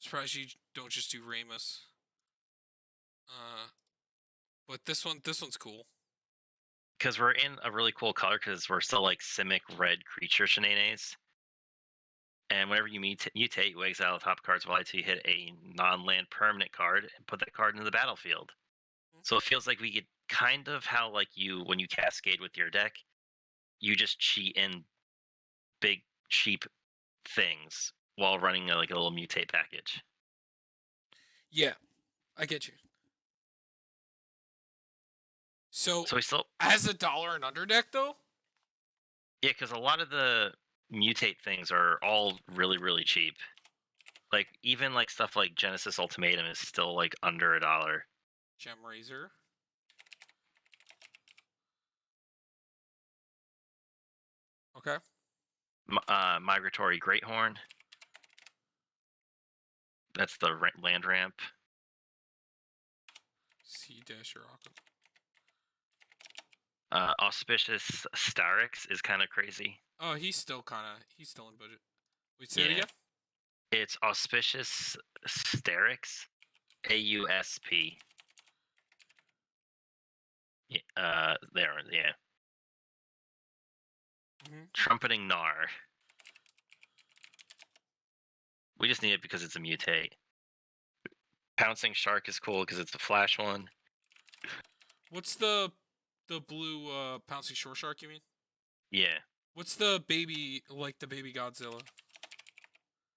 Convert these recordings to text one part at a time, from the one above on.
Surprised you don't just do Ramus. But this one's cool. Because we're in a really cool color because we're still like Simic red creature shenanigans. And whenever you mutate, you exile the top card's value till you hit a non-land permanent card and put that card into the battlefield. So it feels like we get kind of how like when you cascade with your deck, you just cheat in big cheap things while running like a little mutate package. Yeah, I get you. So we still as a $1 and under deck though. Yeah, because a lot of the mutate things are all really, really cheap. Like even like stuff like Genesis Ultimatum is still like under $1. Gem Razor. Okay. Migratory Greathorn. That's the land ramp. C-Dash Rocket. Auspicious Starix is kind of crazy. Oh, he's still in budget. Wait, say it again? It's Auspicious Starix, AUSP. There, yeah. Trumpeting Gnar. We just need it because it's a mutate. Pouncing Shark is cool because it's a flash one. What's the blue Pouncing Shore Shark, you mean? Yeah. What's the baby, like the baby Godzilla?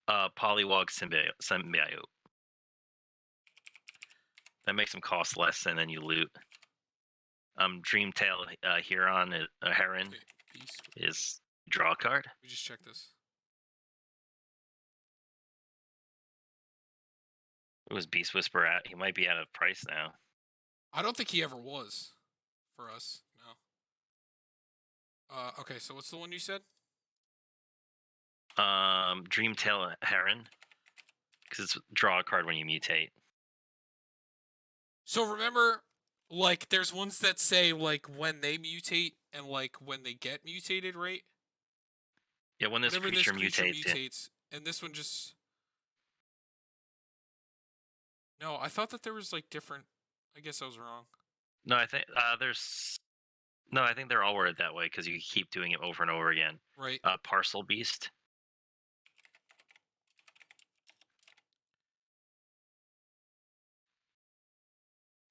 Polywog Symbiote. That makes them cost less, and then you loot. Dreamtail Heron is draw a card. We just check this. It was Beast Whisper at. He might be out of price now. I don't think he ever was for us. No. Okay, so what's the one you said? Dreamtail Heron, because it's draw a card when you mutate. So remember, like, there's ones that say like when they mutate and like when they get mutated, right? Yeah, when this creature mutates. And this one just. No, I thought that there was like different. I guess I was wrong. No, I think No, I think they're all worded that way because you keep doing it over and over again. Right. Parcel Beast.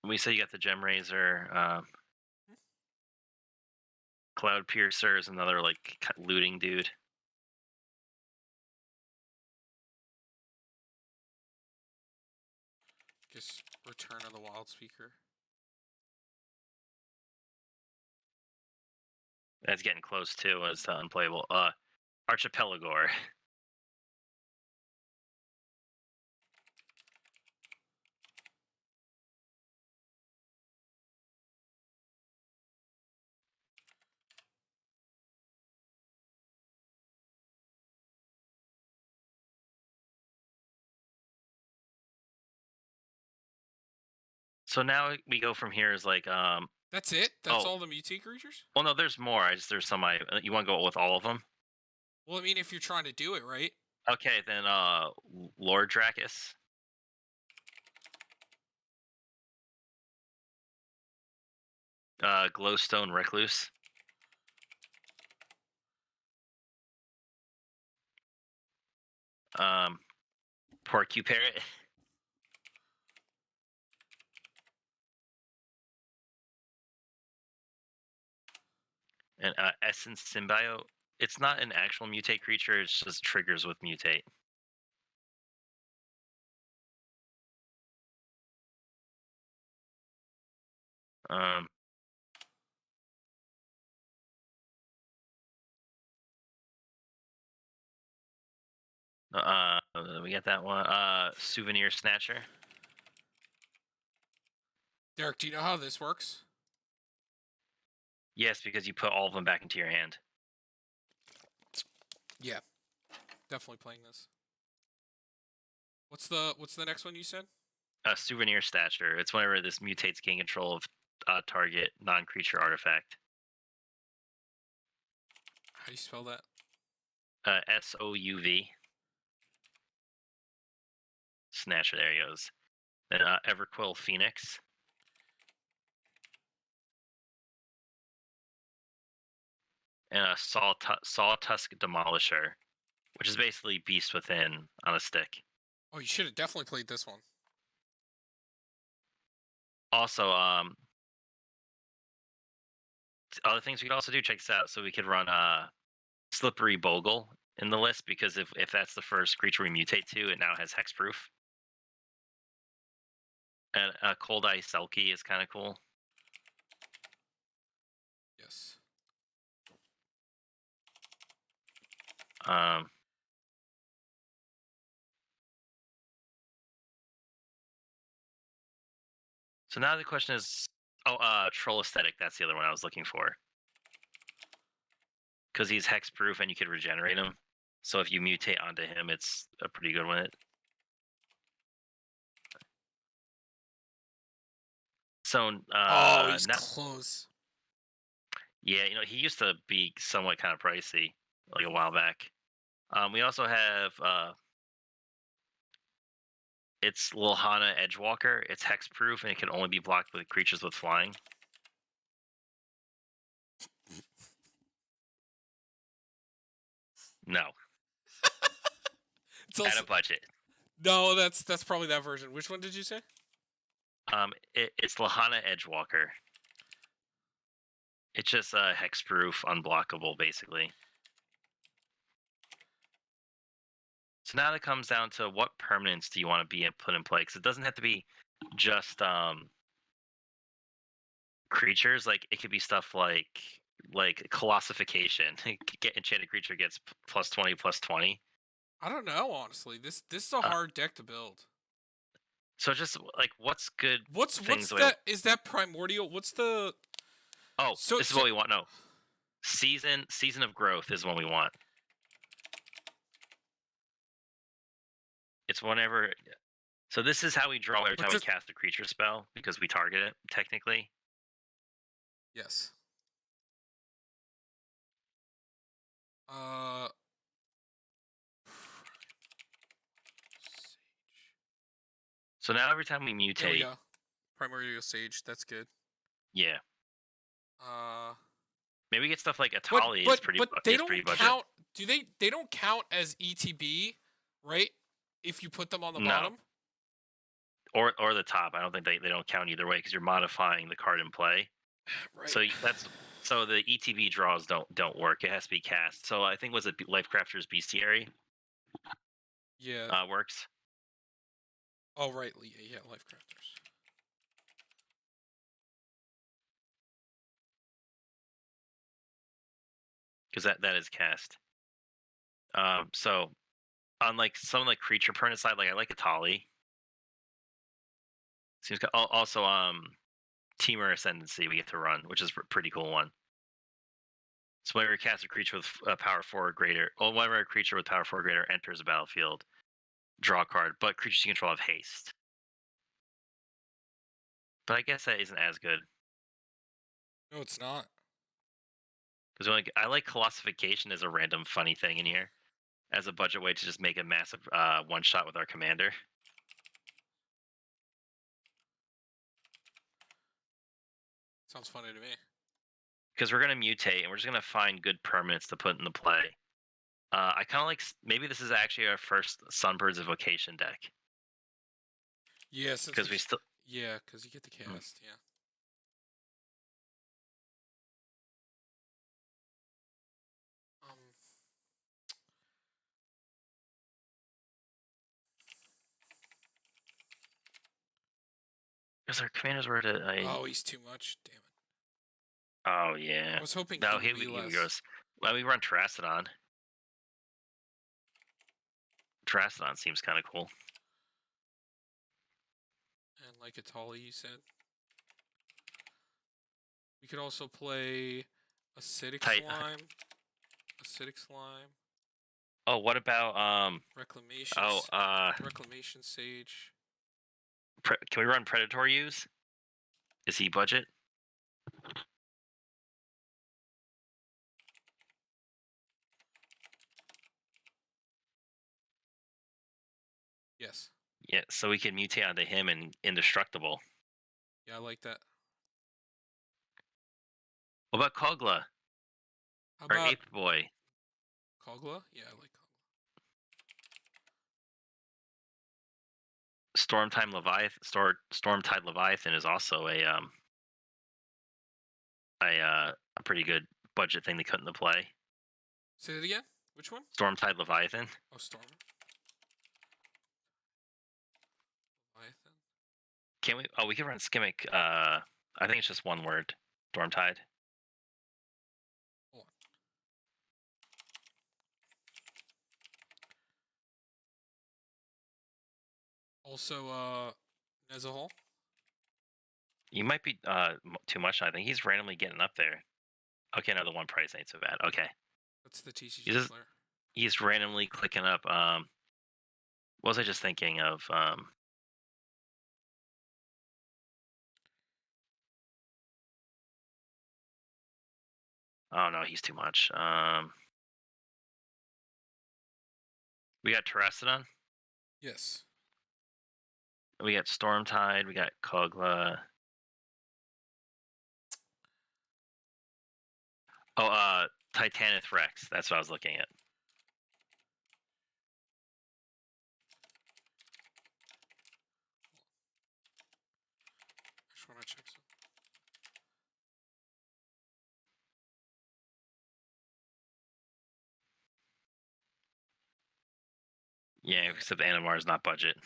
We say you got the Gem Razor. Cloud Piercer is another like looting dude. Guess Return of the Wild Speaker. That's getting close too as unplayable. Archipelagore. So now we go from here is like That's it? That's all the mutate creatures? Well, no, there's more. There's some you want to go with all of them? Well, I mean, if you're trying to do it, right? Okay, then Lord Dracus. Glowstone Recluse. Porcu Parrot. And Essence Symbiote. It's not an actual mutate creature, it's just triggers with mutate. We got that one. Souvenir Snatcher. Derek, do you know how this works? Yes, because you put all of them back into your hand. Yeah, definitely playing this. What's the next one you said? Souvenir Snatcher. It's whenever this mutates gain control of target non-creature artifact. How do you spell that? SOUV. Snatcher, there he goes. Then Everquill Phoenix. And a Sawtusk Demolisher, which is basically Beast Within on a stick. Oh, you should have definitely played this one. Also, other things we could also do, check this out. So we could run Slippery Bogle in the list, because if that's the first creature we mutate to, it now has hexproof. And Cold Eye Selkie is kind of cool. Yes. So now the question is, Troll Aesthetic. That's the other one I was looking for. Because he's hexproof and you could regenerate him. So if you mutate onto him, it's a pretty good one. So he's close. Yeah, he used to be somewhat kind of pricey, like a while back. We also have it's Lilhana Edgewalker. It's hexproof and it can only be blocked with creatures with flying. No. It's also... At a budget. No, that's probably that version. Which one did you say? It's Lilhana Edgewalker. It's just hexproof, unblockable, basically. So now it comes down to what permanents do you want to put in play? Because it doesn't have to be just creatures. Like it could be stuff like Colossification. Get enchanted creature gets +20/+20. I don't know, honestly. This is a hard deck to build. So just like what's good? What's that? Is that primordial? What's the? Oh, this is what we want. No, season of growth is what we want. It's whenever. So this is how we draw every time we cast a creature spell, because we target it technically. Yes. So now every time we mutate, Primordial Sage, that's good. Yeah. Maybe get stuff like Atali is pretty. But they don't budget. count. Do they? They don't count as ETB, right? If you put them on the bottom. Or the top. I don't think they don't count either way, because you're modifying the card in play. Right. So the ETB draws don't work. It has to be cast. So I think Lifecrafter's Bestiary. Yeah. Works. Oh right, yeah, Lifecrafters. Because that is cast. So on like some of the creature permanent side, like I like Atali. Seems good. Also Temur Ascendancy we get to run, which is a pretty cool one. So whenever you cast a creature with power 4 or greater, whenever a creature with power 4 or greater enters the battlefield, draw a card, but creatures you control have haste. But I guess that isn't as good. No, it's not. Because I like Colossification as a random funny thing in here, as a budget way to just make a massive one-shot with our commander. Sounds funny to me. Because we're going to mutate, and we're just going to find good permanents to put into play. I kind of like... Maybe this is actually our first Sunbirds Evocation deck. Yes. Because we still... Yeah, because you get the cast, yeah. Because our commanders were to... Oh, he's too much. Damn it. Oh, yeah. I was hoping he goes. Well, we run Terrastodon. Terrastodon seems kind of cool. And like Atali, you said. We could also play Acidic Slime. Acidic Slime. Oh, what about Reclamation? Reclamation Sage. Can we run Predator use? Is he budget? Yes. Yeah, so we can mutate onto him and indestructible. Yeah, I like that. What about Kogla How or about Ape Boy? Kogla? Yeah, I like Kogla. Stormtide Leviathan is also a pretty good budget thing to cut into play. Say that again. Which one? Stormtide Leviathan. Oh, Storm. Leviathan. Can we? Oh, we can run Skimmick. I think it's just one word. Stormtide. Hold on. Also, Nezahal. You might be too much. I think he's randomly getting up there. Okay, no, the one price ain't so bad. Okay, That's the TCG he's player. he's randomly clicking up. What was I just thinking of? Oh no, he's too much. We got Terrastodon. Yes. We got Stormtide. We got Kogla. Oh, Titanith Rex. That's what I was looking at. I just want to check some. Yeah, Yeah. except Animar is not budget.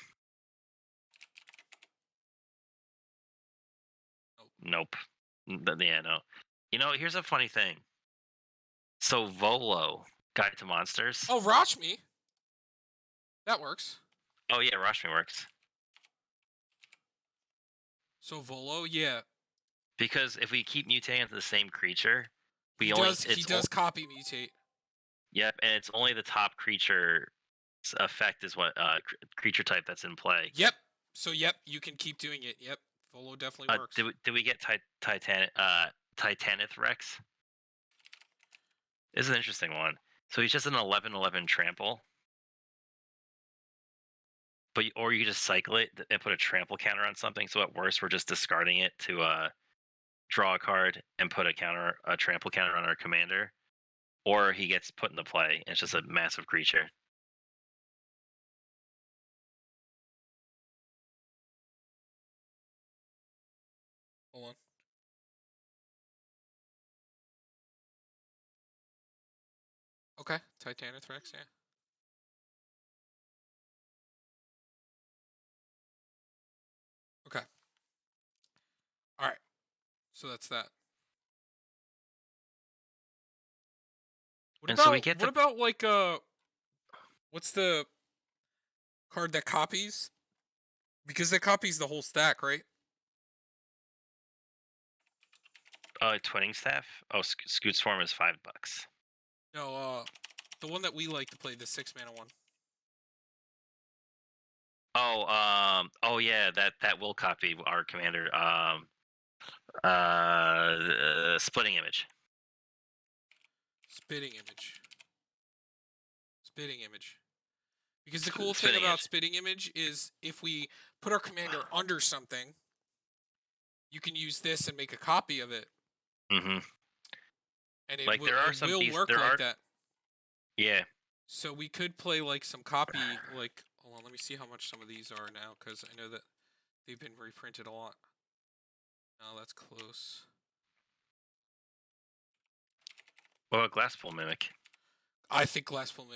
Nope. Yeah, no. You know, here's a funny thing. So Volo, Guide to Monsters. Oh, Rashmi. That works. Oh yeah, Rashmi works. So Volo, yeah. Because if we keep mutating into the same creature, He does copy mutate. Yep, and it's only the top creature effect is what creature type that's in play. Yep. So yep, you can keep doing it. Yep. Volo definitely works. Did we get Titanith Rex? This is an interesting one. So he's just an 11/11 trample. Or you just cycle it and put a trample counter on something. So at worst, we're just discarding it to draw a card and put a trample counter on our commander. Or he gets put into play and it's just a massive creature. Hold on. Okay, Titanith Rex, yeah. Okay. All right. So that's that. What about like what's the card that copies? Because that copies the whole stack, right? Twinning Staff. Oh, Scoot Swarm is $5. No, the one that we like to play, the 6-mana one. Oh yeah, that will copy our commander. Splitting Image. Spitting Image. Because the cool thing about Spitting Image is if we put our commander under something, you can use this and make a copy of it. Mm-hmm. And it will work like that. Yeah. So we could play like some copy, like, hold on, let me see how much some of these are now, because I know that they've been reprinted a lot. No, that's close. What about Glasspool Mimic? I think Glasspool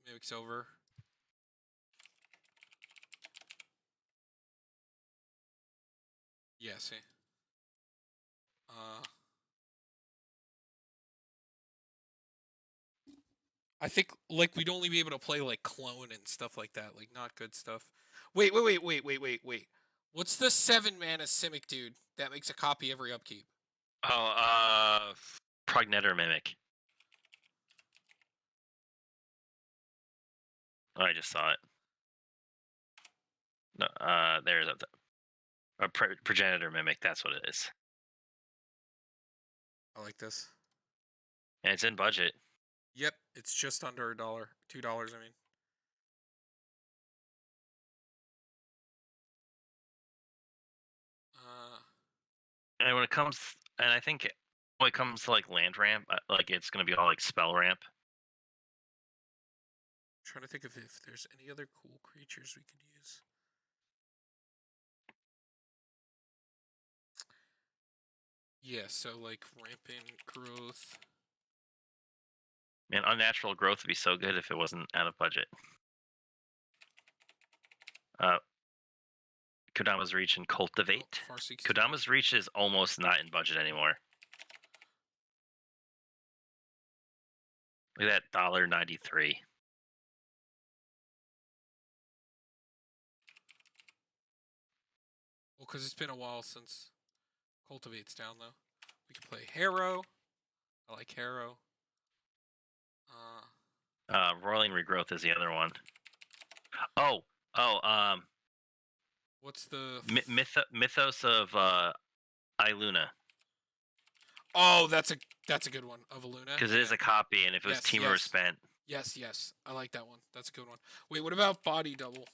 Mimic's over. Yeah, see. I think like we'd only be able to play like Clone and stuff like that, like not good stuff. Wait. What's the 7-mana Simic dude that makes a copy every upkeep? Oh, Prognetter Mimic. Oh, I just saw it. No, there's a Progenitor Mimic. That's what it is. I like this. And it's in budget. Yep, it's just under $1, $2. I mean. And I think when it comes to like land ramp, like it's gonna be all like spell ramp. Trying to think of if there's any other cool creatures we could use. Yeah, so like rampant growth. Man, unnatural growth would be so good if it wasn't out of budget. Kodama's Reach and Cultivate. Oh, Farseek's Kodama's Reach is almost not in budget anymore. Look at that $1.93. Well, because it's been a while since Cultivate's down, though. We can play Harrow. I like Harrow. Roiling Regrowth is the other one. What's the Mythos of Illuna. Oh, that's a good one of Illuna. Because it is a copy, and if it was Teamer spent. Yes, I like that one. That's a good one. Wait, what about Body Double?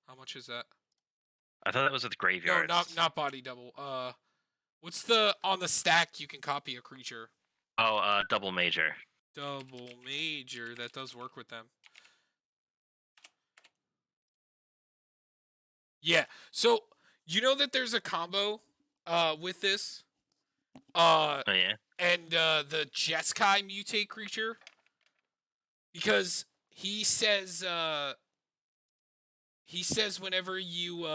How much is that? I thought that was with Graveyards. No, not Body Double. What's the on the stack you can copy a creature? Oh, Double Major. Double Major. That does work with them. Yeah. So you know that there's a combo with this. Oh yeah. And the Jeskai mutate creature, because he says whenever you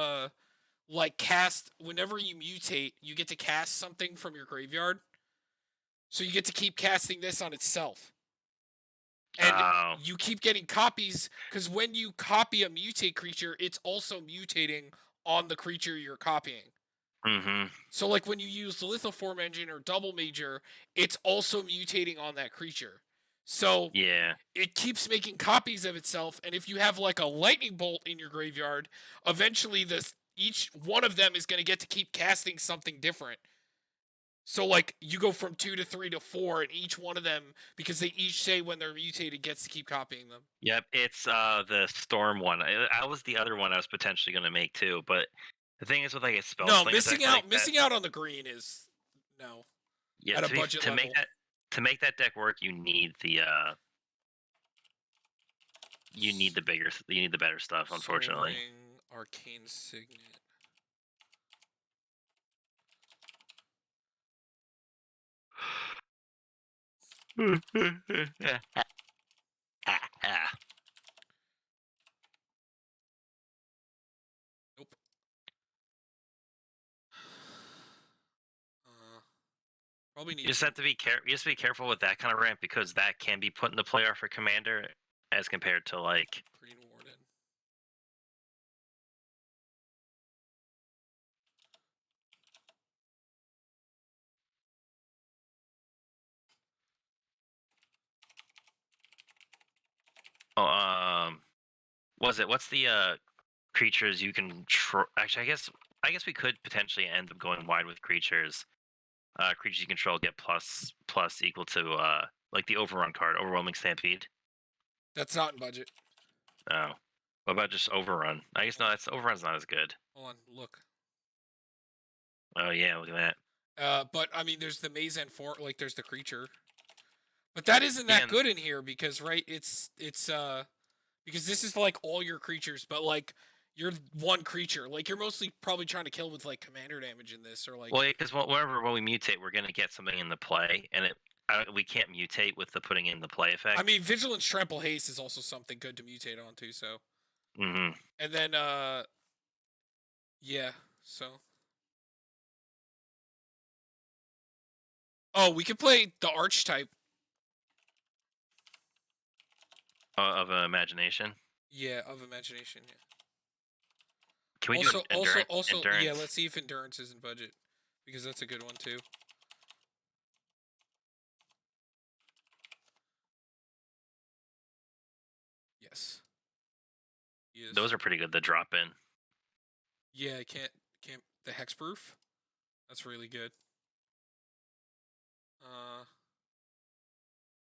whenever you mutate, you get to cast something from your graveyard. So you get to keep casting this on itself. And you keep getting copies, because when you copy a mutate creature, it's also mutating on the creature you're copying. Mm-hmm. So like when you use the Lithoform Engine or Double Major, it's also mutating on that creature. So yeah, it keeps making copies of itself, and if you have like a Lightning Bolt in your graveyard, eventually each one of them is going to get to keep casting something different. So like you go from 2 to 3 to 4, and each one of them, because they each say when they're mutated, gets to keep copying them. Yep, it's the Storm one. I was the other one I was potentially going to make too, but the thing is with like a spell. No, missing out on the green is no. Yeah, at a budget to level. make that deck work, you need the better stuff, unfortunately. Soul Ring, Arcane Signet. Nope. Probably need. You just have to be careful with that kind of ramp, because that can be put in the player for Commander as compared to like Green Warden. what's the creatures you can actually I guess we could potentially end up going wide with creatures. Creatures you control get plus equal to like the Overrun card, Overwhelming Stampede. That's not in budget. Oh. What about just Overrun? I guess no, Overrun's not as good. Hold on, look. Oh yeah, look at that. But I mean, there's the Maze and Fort, like there's the creature. But that isn't that good in here, because it's because this is like all your creatures, but like you're one creature. Like you're mostly probably trying to kill with like commander damage in this, or like. Well, because when we mutate, we're gonna get something in the play, and we can't mutate with the putting in the play effect. I mean, Vigilance, Trample, Haste is also something good to mutate onto. So. Mm-hmm. And then yeah. So. Oh, we could play the Archetype. Of Imagination. Yeah, of Imagination. Yeah. Can we do Endurance? Yeah, let's see if Endurance is in budget, because that's a good one too. Yes. Those are pretty good. The drop in. Yeah, can't the Hexproof. That's really good.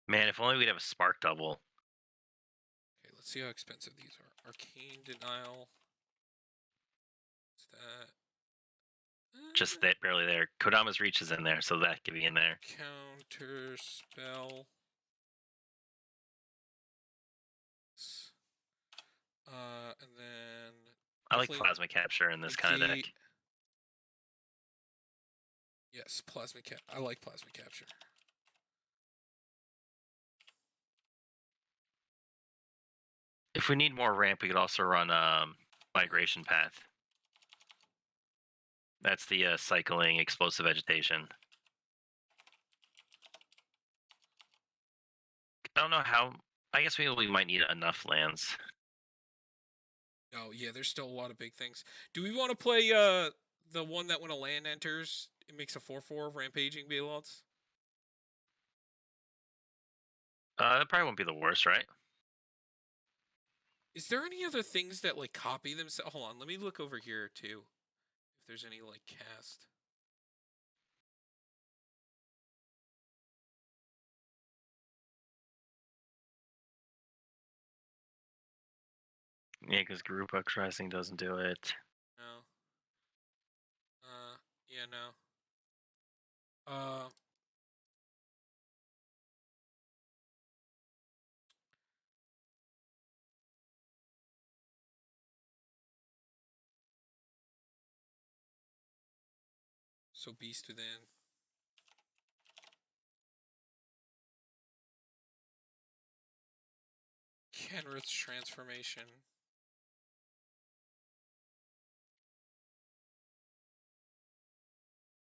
Man, if only we'd have a Spark Double. Okay, let's see how expensive these are. Arcane Denial. What's that? just that barely there. Kodama's Reach is in there, so that could be in there. Counter spell. And then I like definitely Plasma Capture in this kind of deck. negate. Yes, plasma cap. I like plasma capture. If we need more ramp, we could also run Migration Path. That's the cycling explosive vegetation. I don't know how. I guess we might need enough lands. Oh yeah, there's still a lot of big things. Do we want to play the one that when a land enters, it makes a 4/4 rampaging Bailouts? That probably won't be the worst, right? Is there any other things that like copy themselves? Hold on, let me look over here too. If there's any like cast. Yeah, because Group Uprising doesn't do it. No. Yeah, no. So Beast Within. Kenrith's transformation.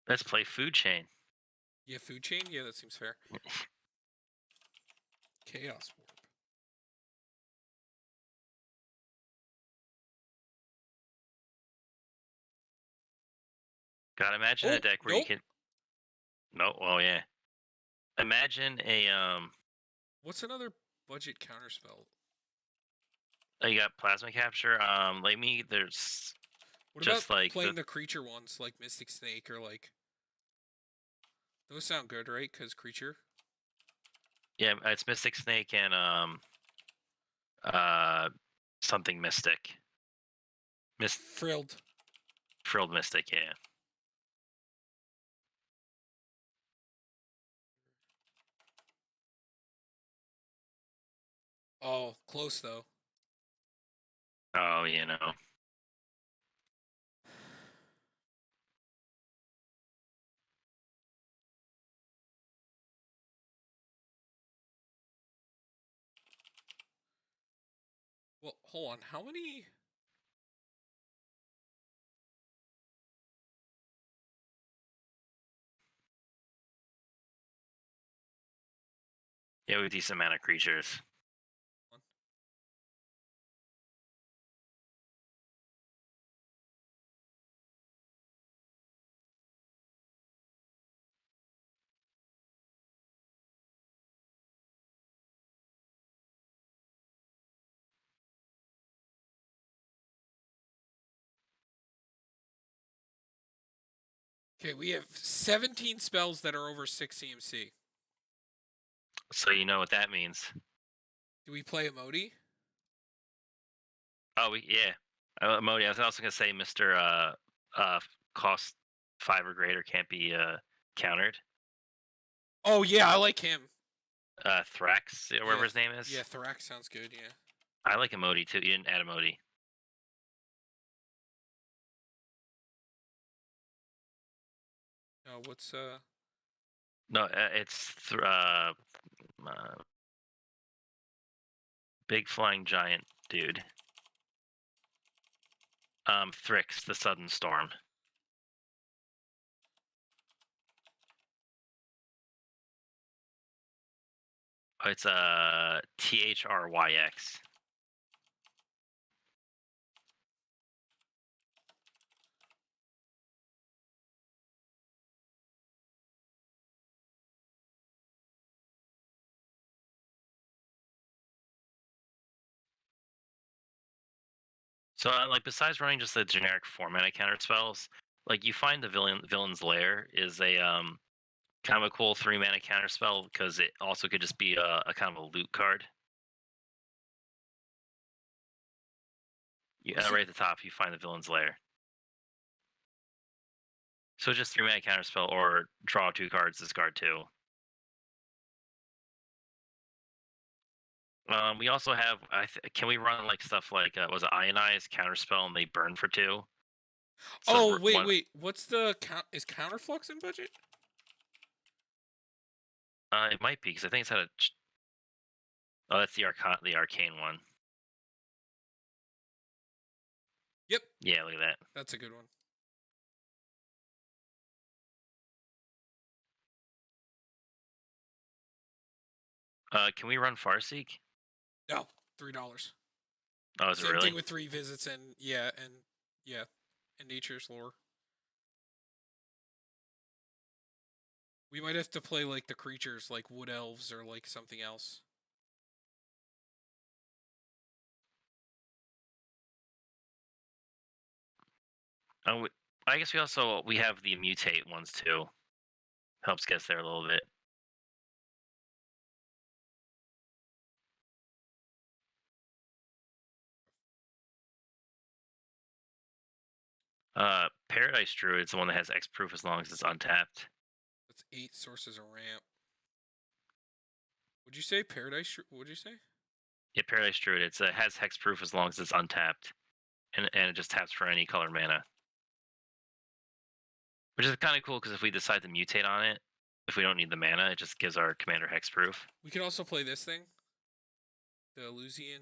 Let's play Food Chain. Yeah, food chain. Yeah, that seems fair. Chaos Warp. God, imagine a deck where nope. you can. No, well, yeah. Imagine a What's another budget counterspell? Oh, you got Plasma Capture. Like me, there's What just about like playing the creature ones like Mystic Snake or like? Those sound good, right? Because creature. yeah, it's Mystic Snake and uh something Mystic. Frilled. Frilled Mystic, yeah. Oh, close though. Oh, you know. Well, hold on. How many? Yeah, with decent amount of creatures. Okay, we have 17 spells that are over 6 CMC. So you know what that means. Do we play Emoti? Oh, yeah. Modi, I was also gonna say Mr. Cost 5 or greater can't be countered. Oh yeah, I like him. Thrax, or whatever his name is. Yeah, Thrax sounds good. Yeah. I like Emoti too. You didn't add Emoti. What's No, it's big flying giant dude. Thrix, the Sudden Storm. Oh, it's Thryx. So, like, besides running just the generic 4 mana counter spells, like you find the villain's lair is a kind of a cool 3 mana counter spell because it also could just be a kind of a loot card. Right at the top, you find the villain's lair. So just 3 mana counterspell or draw 2 cards, discard 2. We also have. Can we run like stuff like was it Ionize counterspell and they burn for 2? So Oh, wait, one. wait. What's the count? Is Counterflux in budget? It might be because I think it's had a. Oh, that's the arcane one. Yep, Yeah, look at that. that's a good one. Can we run Farseek? No, $3. Oh, is it Same thing really? with 3 visits and yeah, and Nature's Lore. We might have to play like the creatures, like Wood Elves or like something else. Oh, I guess we have the mutate ones too. Helps get us there a little bit. Paradise Druid's the one that has X proof as long as it's untapped. That's 8 sources of ramp. Would you say Paradise? What'd you say? Yeah, Paradise Druid. It has hex proof as long as it's untapped, and it just taps for any color mana, which is kind of cool because if we decide to mutate on it, if we don't need the mana, it just gives our commander hex proof. We could also play this thing. The Illusian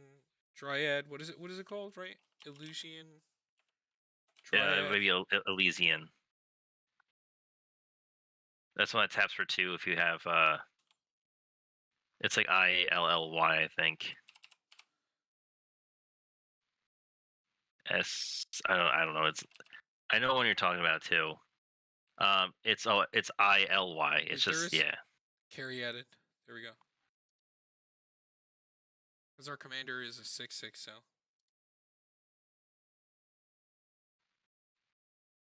Dryad. What is it? What is it called? Right? Illusian Dryad. Maybe Elysian. That's one that taps for 2 if you have. It's like ILLY, I think. I don't know. I know when you're talking about it too. It's ILY. It's just yeah. Carry added. There we go. Because our commander is a 6/6, so.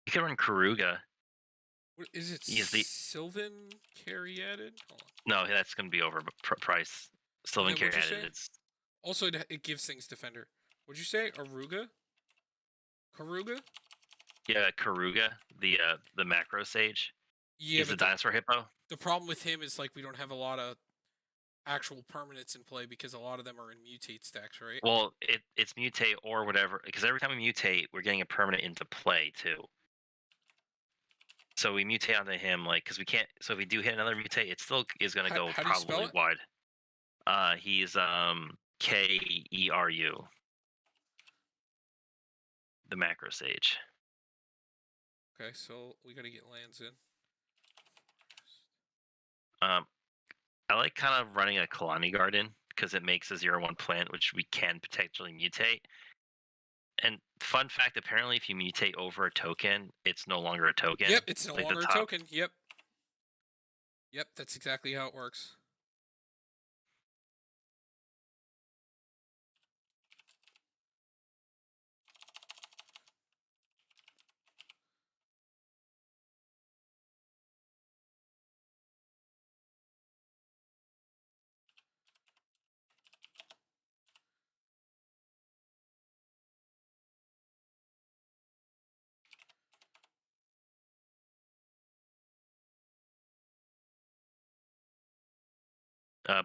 You can run Karuga. What is it? He's the Sylvan carry added? Hold on. No, that's going to be over price. Sylvan Okay, carry what'd you added. say? It's Also, it gives things defender. What'd you say? Aruga? Karuga? yeah, Karuga, the macro sage. Yeah, He's a but dinosaur hippo. the problem with him is like we don't have a lot of actual permanents in play because a lot of them are in mutate stacks, right? Well, it's mutate or whatever because every time we mutate, we're getting a permanent into play too. So we mutate onto him because we can't. So if we do hit another mutate, it still is going to go How do you spell probably it? wide. He's Keru, the macro sage. Okay, so we gotta get lands in. I like kind of running a Kalani Garden because it makes a 0/1 plant, which we can potentially mutate. And fun fact, apparently, if you mutate over a token, it's no longer a token. Yep, it's no like longer a token. Yep. Yep, that's exactly how it works.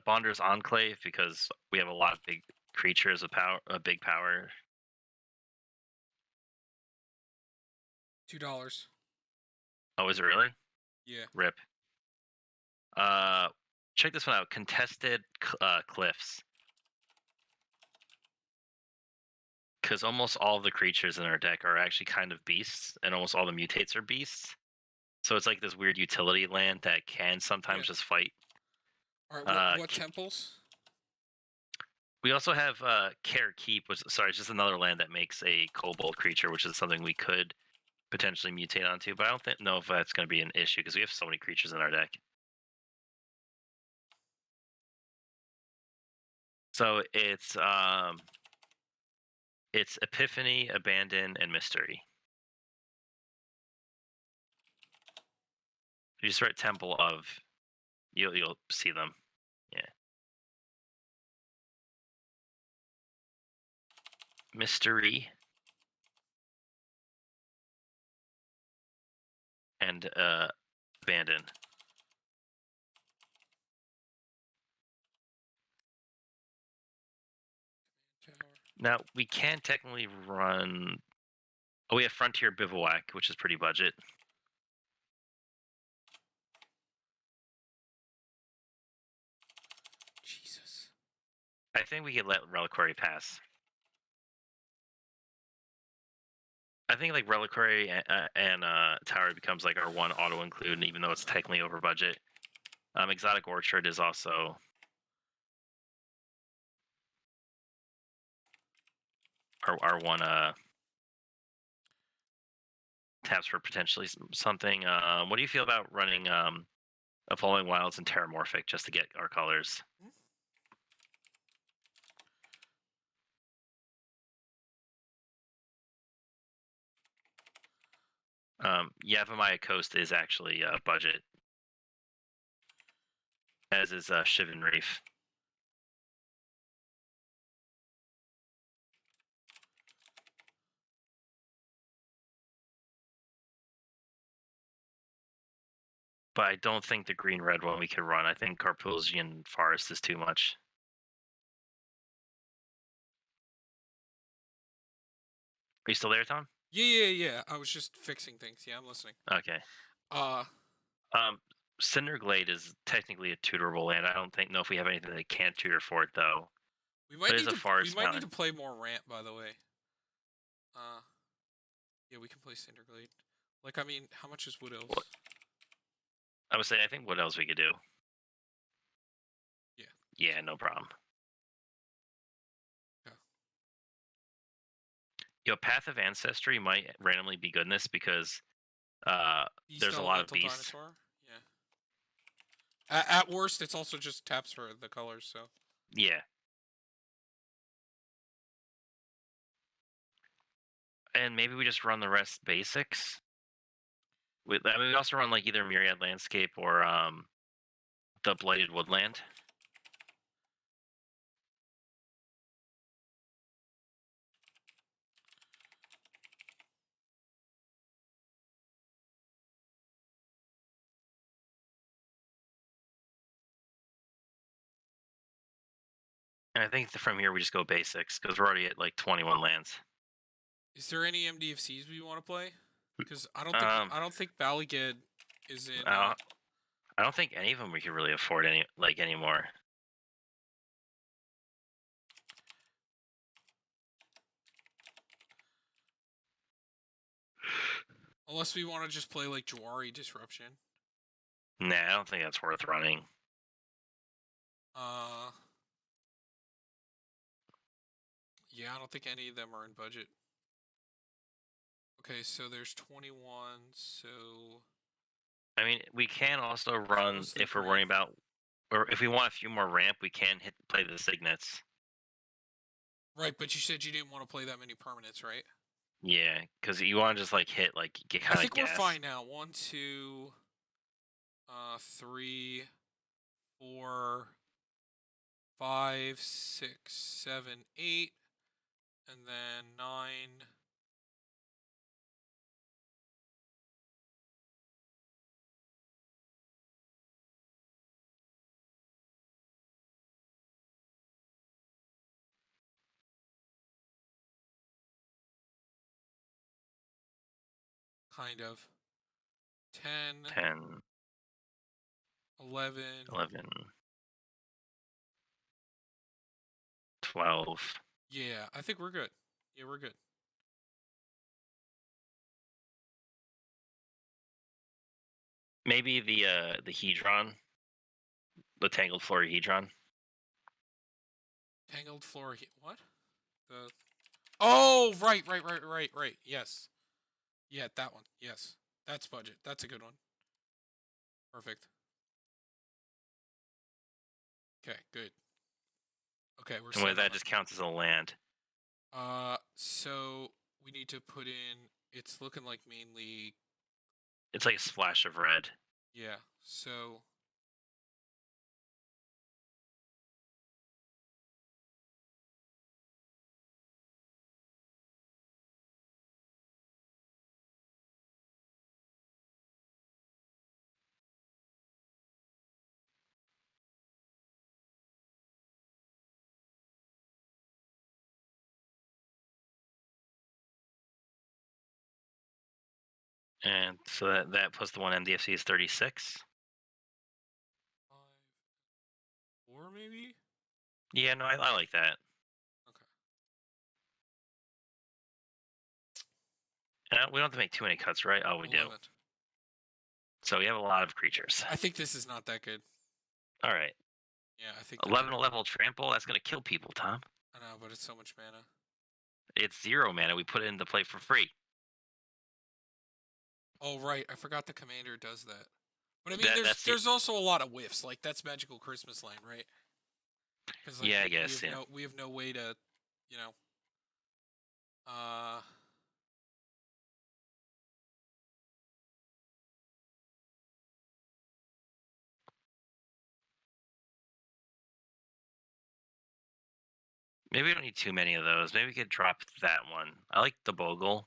Bonder's Enclave because we have a lot of big creatures with power, big power. $2. Oh, is it really? Yeah. Rip. Check this one out. Contested Cliffs. Because almost all of the creatures in our deck are actually kind of beasts, and almost all the mutates are beasts. So it's like this weird utility land that can sometimes just fight. All right. What temples? We also have Care Keep, which it's just another land that makes a kobold creature, which is something we could potentially mutate onto. But I don't know if that's going to be an issue because we have so many creatures in our deck. So it's Epiphany, Abandon, and Mystery. You just write Temple of, you'll see them. Yeah. Mystery. and abandon. Tower. Now we can technically run. Oh, we have Frontier Bivouac, which is pretty budget. Jesus. I think we could let Reliquary pass. I think like Reliquary and Tower becomes like our one auto include, even though it's technically over budget. Exotic Orchard is also our one taps for potentially something. What do you feel about running Evolving Wilds and Terramorphic just to get our colors? Yavimaya Coast is actually budget, as is Shivan Reef. But I don't think the green-red one we could run. I think Carpulsian Forest is too much. Are you still there, Tom? Yeah. I was just fixing things. Yeah, I'm listening. Okay. Cinderglade is technically a tutorable land. I don't know if we have anything that can tutor for it though. We might need a to. forest We might need mountain. to play more ramp, by the way. Yeah, we can play Cinderglade. Like, I mean, how much is Wood Elves? I would say I think what else we could do. Yeah. Yeah, no problem. Yeah. Yo, Path of Ancestry might randomly be good in this because there's a lot of beasts. Dinosaur? Yeah. At worst, it's also just taps for the colors, so. Yeah. And maybe we just run the rest basics. We also run like either Myriad Landscape or the Blighted Woodland. And I think from here we just go basics because we're already at like 21 lands. Is there any MDFCs we want to play? Because I don't think Balliged is in. I don't think any of them we could really afford anymore. Unless we want to just play like Jawari Disruption. Nah, I don't think that's worth running. Yeah, I don't think any of them are in budget. Okay, so there's 21, so. I mean, we can also run if we're worrying about, or if we want a few more ramp, we can play the Signets. Right, but you said you didn't want to play that many permanents, right? Yeah, because you want to just like hit like get kind of. I think gas. We're fine now. 1, 2, 3, 4, 5, 6, 7, 8, and then 9. Kind of. 10. 11. 12. Yeah, I think we're good. Yeah, we're good. Maybe the Hedron, the Tangled Florahedron. Tangled what? Oh, right. Yes. Yeah, that one. Yes. That's budget. That's a good one. Perfect. Okay, good. Okay, we're set. And that just counts as a land. So we need to put in. It's looking like mainly. It's like a splash of red. Yeah. So. And so that plus the one MDFC is 36. 5, 4 maybe. Yeah, no, I like that. Okay. And we don't have to make too many cuts, right? Oh, we do. 11. So we have a lot of creatures. I think this is not that good. All right. Yeah, I think that. 11 level trample. That's gonna kill people, Tom. I know, but it's so much mana. It's 0 mana. We put it into play for free. Oh right, I forgot the commander does that. But I mean, That's the there's also a lot of whiffs. Like that's Magical Christmas Land, right? Because like yeah, I guess yeah. we have no way to, you know, uh, Maybe we don't need too many of those. Maybe we could drop that one. I like the Bogle.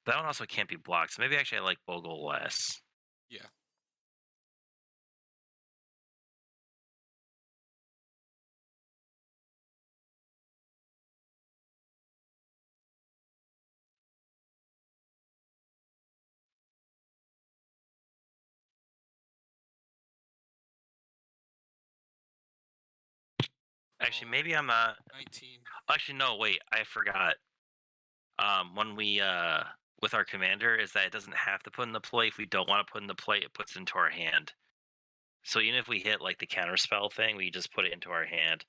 That one also can't be blocked. So maybe actually I like Bogle less. yeah. Actually, 12, maybe I'm 19. actually no, wait, I forgot. When we with our commander is that it doesn't have to put in the play. If we don't want to put in the play, it puts into our hand. So even if we hit like the counterspell thing, we just put it into our hand.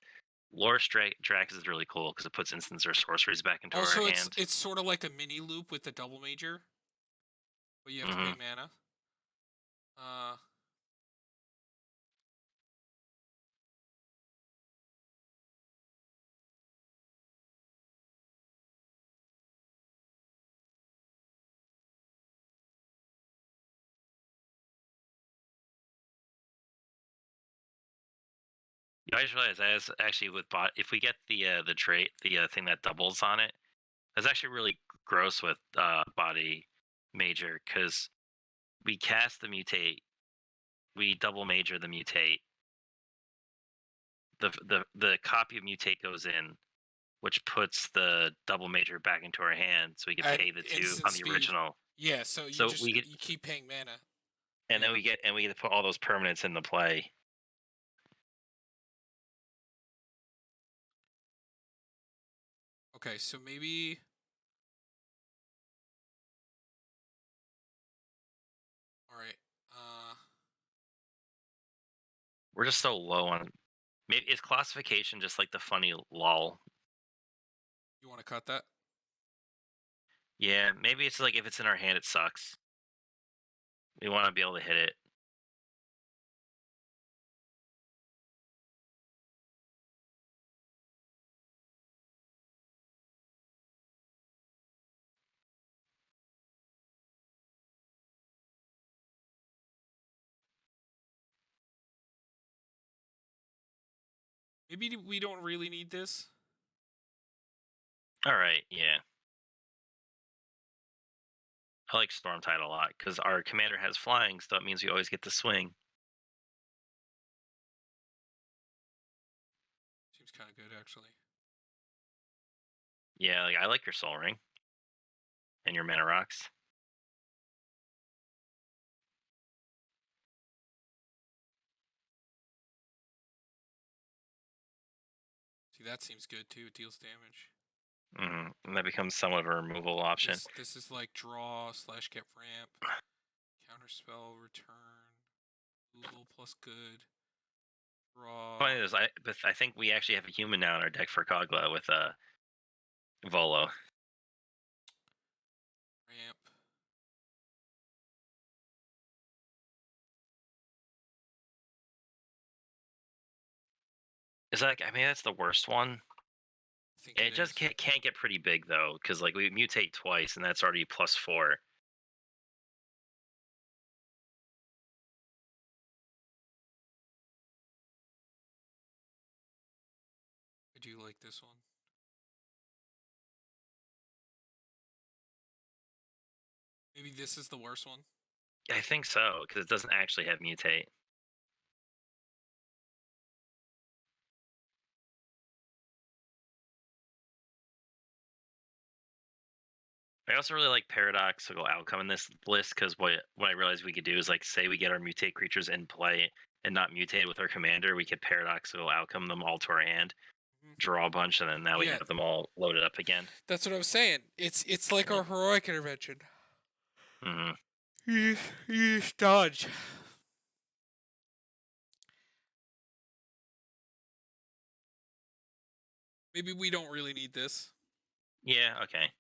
Loris Drax is really cool because it puts instants or sorceries back into our Also, hand. it's sort of like a mini loop with the double major, but you have to pay mana. I just realized as actually with bot, if we get the trait, the thing that doubles on it, that's actually really gross with body major because we cast the mutate, we double major the mutate. The copy of mutate goes in, which puts the double major back into our hand, so we can At pay the 2 instant on the speed. original. Yeah, so So we get, you keep paying mana. and Yeah. then we get to put all those permanents into play. Okay, so maybe. All right. We're just so low on. Maybe is classification just like the funny lull? You want to cut that? Yeah, maybe it's like if it's in our hand, it sucks. We want to be able to hit it. Maybe we don't really need this. All right, yeah. I like Storm Tide a lot because our commander has flying, so that means we always get to swing. Seems kind of good, actually. Yeah, like, I like your Soul Ring and your Mana Rocks. See, that seems good too. It deals damage. And that becomes somewhat of a removal option. This is like draw / get ramp, counterspell, return, Google plus good, draw. Funny is, I think we actually have a human now in our deck for Kogla with Volo. Ramp. Is that? I mean, that's the worst one. I think It just can't get pretty big though, because like we mutate twice, and that's already +4. I do like this one. Maybe this is the worst one. I think so, because it doesn't actually have mutate. I also really like paradoxical outcome in this list because what I realized we could do is like say we get our mutate creatures in play and not mutate with our commander, we could paradoxical outcome them all to our hand, Mhm. draw a bunch, and then now we Yeah, have them all loaded up again. that's what I was saying. It's like Yeah. our heroic intervention. Hmm. You just dodge. Maybe we don't really need this. Yeah. Okay.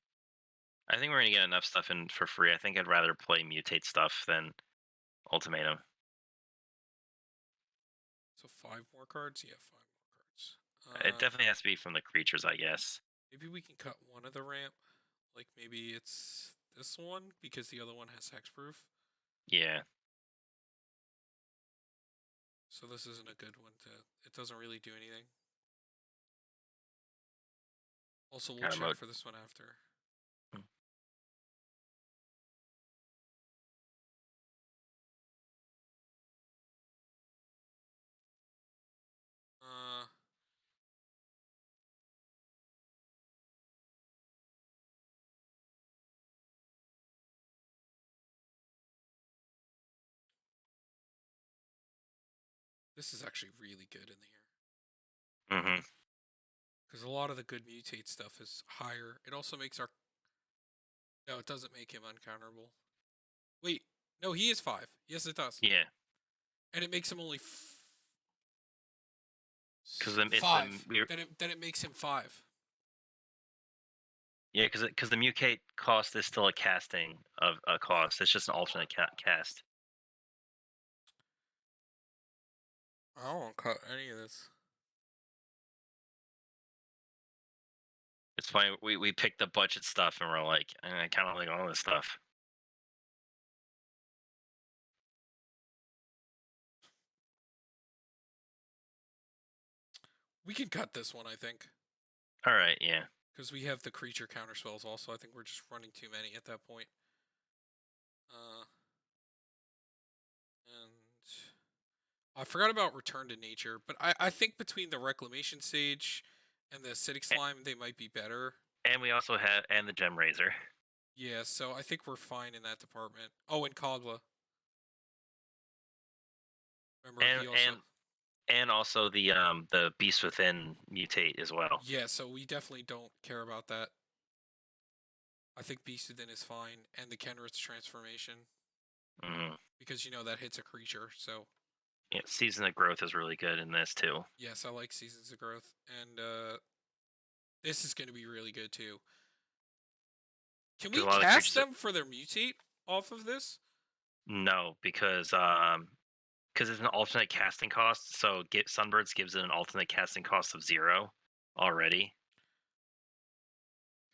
I think we're gonna get enough stuff in for free. I think I'd rather play mutate stuff than ultimatum. So 5 more cards? Yeah, 5 more cards. It definitely has to be from the creatures, I guess. Maybe we can cut one of the ramp. Like maybe it's this one because the other one has hexproof. Yeah. So this isn't a good one to. It doesn't really do anything. Also, we'll Kind of check mode. for this one after. Mm. Uh, this is actually really good in here Hmm. because a lot of the good mutate stuff is higher. It also makes our. No, it doesn't make him uncounterable. Wait, no, he is 5. Yes, it does, Yeah. and it makes him only Because it's the 5. Then it makes him 5. yeah, because the mutate cost is still a casting of a cost. It's just an alternate cast. I don't want to cut any of this. It's funny. We picked the budget stuff and we're like, I kind of like all this stuff. We can cut this one, I think, All right. Yeah. because we have the creature counter spells. Also, I think we're just running too many at that point. And I forgot about Return to Nature, but I think between the Reclamation Sage and the Acidic Slime, they might be better. And we also have the gem razor. Yeah, so I think we're fine in that department. Oh, and Kogla. Remember, And he also. and and also the beast within mutate as well. Yeah, so we definitely don't care about that. I think Beast Within is fine, and the Kenrith's transformation, Hmm. because that hits a creature. So Yeah, season of growth is really good in this too. yes, I like Seasons of Growth, and this is going to be really good too. Can Because we a lot of the cast creatures them for their mutate off of this? no, because it's an alternate casting cost. So get Sunbirds gives it an alternate casting cost of 0 already.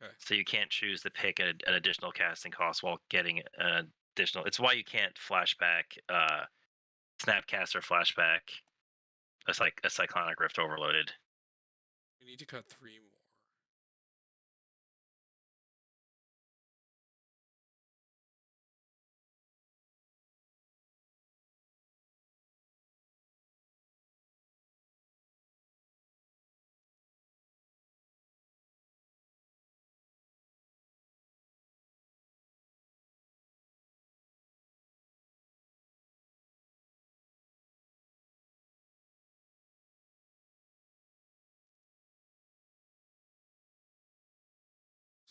Okay. So you can't choose to pick an additional casting cost while getting an additional. It's why you can't flashback, Snapcaster flashback. It's like a Cyclonic Rift overloaded. We need to cut 3 more.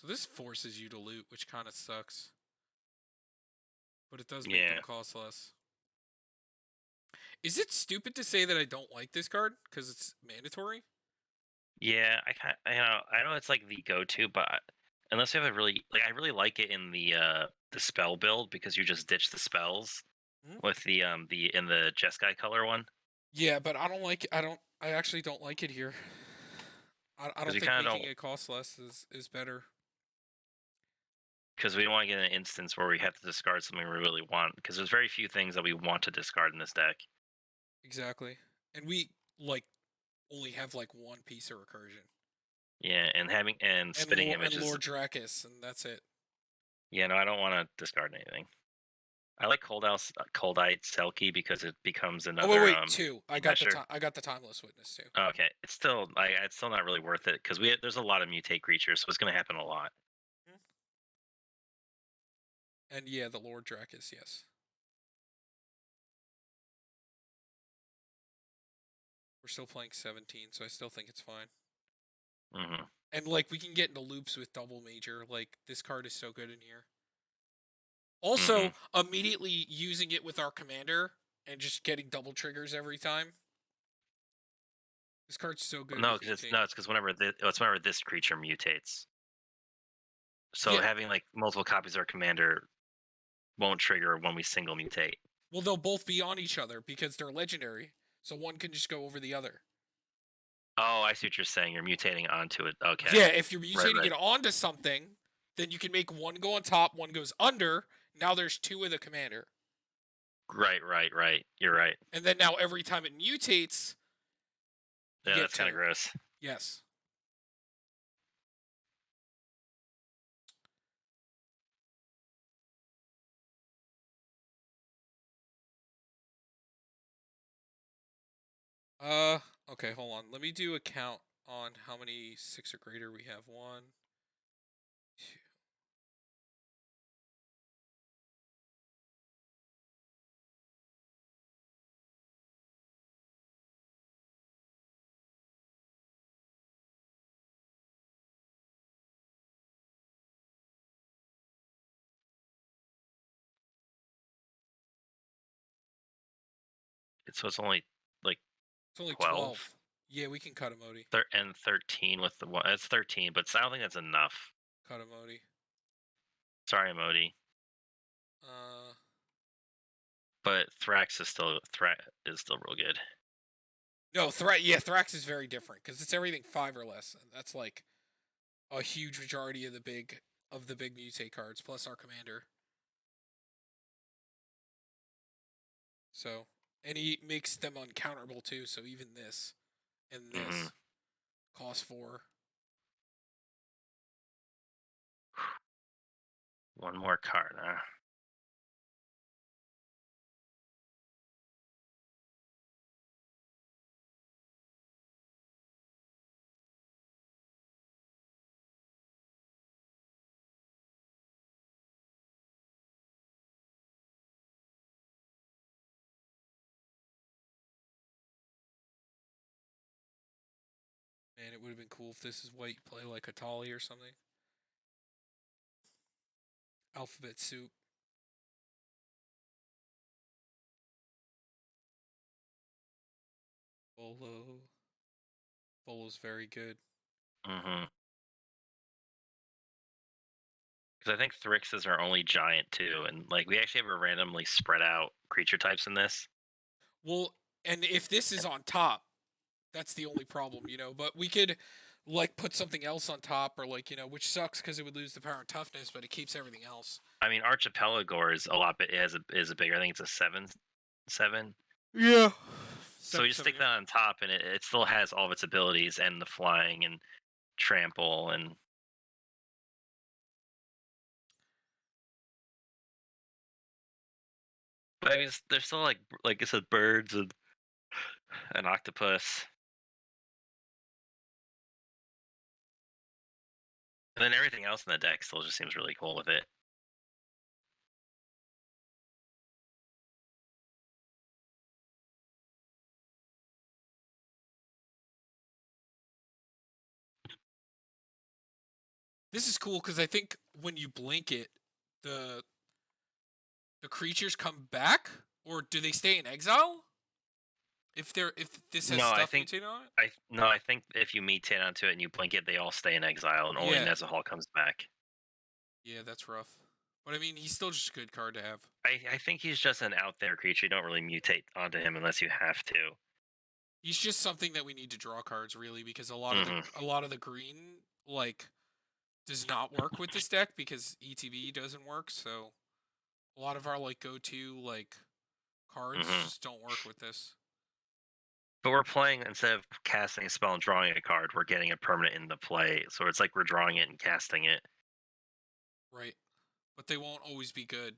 So this forces you to loot, which kind of sucks. But it does make them Yeah, cost less. Is it stupid to say that I don't like this card because it's mandatory? yeah. I know it's like the go-to, but unless you have a really like, I really like it in the spell build because you just ditch the spells Hmm? with the in the Jeskai color one Yeah, but I don't like. I don't. I actually don't like it here. I because don't we think kind of making don't it cost less is better. because we don't want to get an instance where we have to discard something we really want because there's very few things that we want to discard in this deck. Exactly. And we like only have like one piece of recursion Yeah, and having and and spitting images. Lord Dracus, and that's it. Yeah, no, I don't want to discard anything. I like Coldite Selkie because it becomes Oh wait, another wait, 2. I got the mesher. time. I got the Timeless Witness too. Oh, okay, it's still not really worth it because there's a lot of mutate creatures, so it's gonna happen a lot. Hmm? And yeah, the Lord Dracus, yes. We're still playing 17, so I still think it's fine. Hmm. And like we can get into loops with double major. Like this card is so good in here. Also, Hmm. immediately using it with our commander and just getting double triggers every time. This card's so good No, with because mutate. it's because whenever this creature mutates. So Yeah, having like multiple copies of our commander won't trigger when we single mutate. well they'll both be on each other because they're legendary. So one can just go over the other. Oh, I see what you're saying. You're mutating onto it. Okay. Yeah, if you're Right, mutating right. it onto something, then you can make one go on top, one goes under. Now there's two of the commander. Right, right, right. You're right. And then now every time it mutates, you Yeah, get that's kind of two. gross. Yes. Uh, okay, hold on. Let me do a count on how many 6 or greater we have. One, two. So it's only like It's only 12 12. Yeah, we can cut Emoti. and 13 with the one. It's 13, but I don't think that's enough. Cut Emoti. Sorry, Modi. Uh, But Thrax is still real good. no, Thrax is very different because it's everything 5 or less. And that's like a huge majority of the big mutate cards plus our commander. So, and he makes them uncounterable too. So even this and Hmm. this cost 4. One more card, huh? Man, it would have been cool if this is white. Play like a Tali or something. Alphabet soup. Bolo. Bolo's very good. Hmm. Because I think Thrix is our only giant too, and like we actually have a randomly spread out creature types in this. Well, and if this is on top, that's the only problem, But we could like put something else on top, or like which sucks because it would lose the power and toughness, but it keeps everything else. I mean, Archipelagore is a lot, but it is a bigger. I think it's a 7/7. Yeah. So we just 7/7. stick Yeah. that on top, and it still has all of its abilities and the flying and trample and. But I mean, there's still like I said, birds and an octopus, and then everything else in the deck still just seems really cool with it. This is cool because I think when you blink it, the the creatures come back, or do they stay in exile? If this has No, I stuff think mutated on it. I think if you mutate onto it and you blink it, they all stay in exile, and only Yeah. Nezahal comes back. Yeah, that's rough. But I mean, he's still just a good card to have. I think he's just an out there creature. You don't really mutate onto him unless you have to. He's just something that we need to draw cards really because a lot of the Hmm. a lot of the green like does not work with this deck because ETB doesn't work. So a lot of our like go-to like cards Hmm. just don't work with this. But we're playing instead of casting a spell and drawing a card, we're getting a permanent into play. So it's like we're drawing it and casting it. Right. But they won't always be good.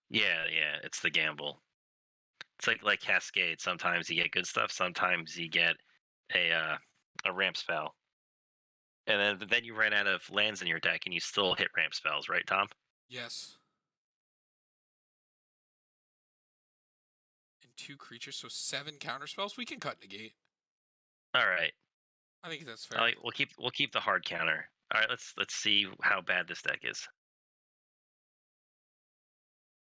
Yeah, yeah, it's the gamble. It's like Cascade. Sometimes you get good stuff. Sometimes you get a ramp spell, and then you run out of lands in your deck, and you still hit ramp spells, right, Tom? Yes. 2 creatures, so 7 counter spells. We can cut negate. All right. I think that's I fair. like, we'll keep the hard counter. All right, let's see how bad this deck is.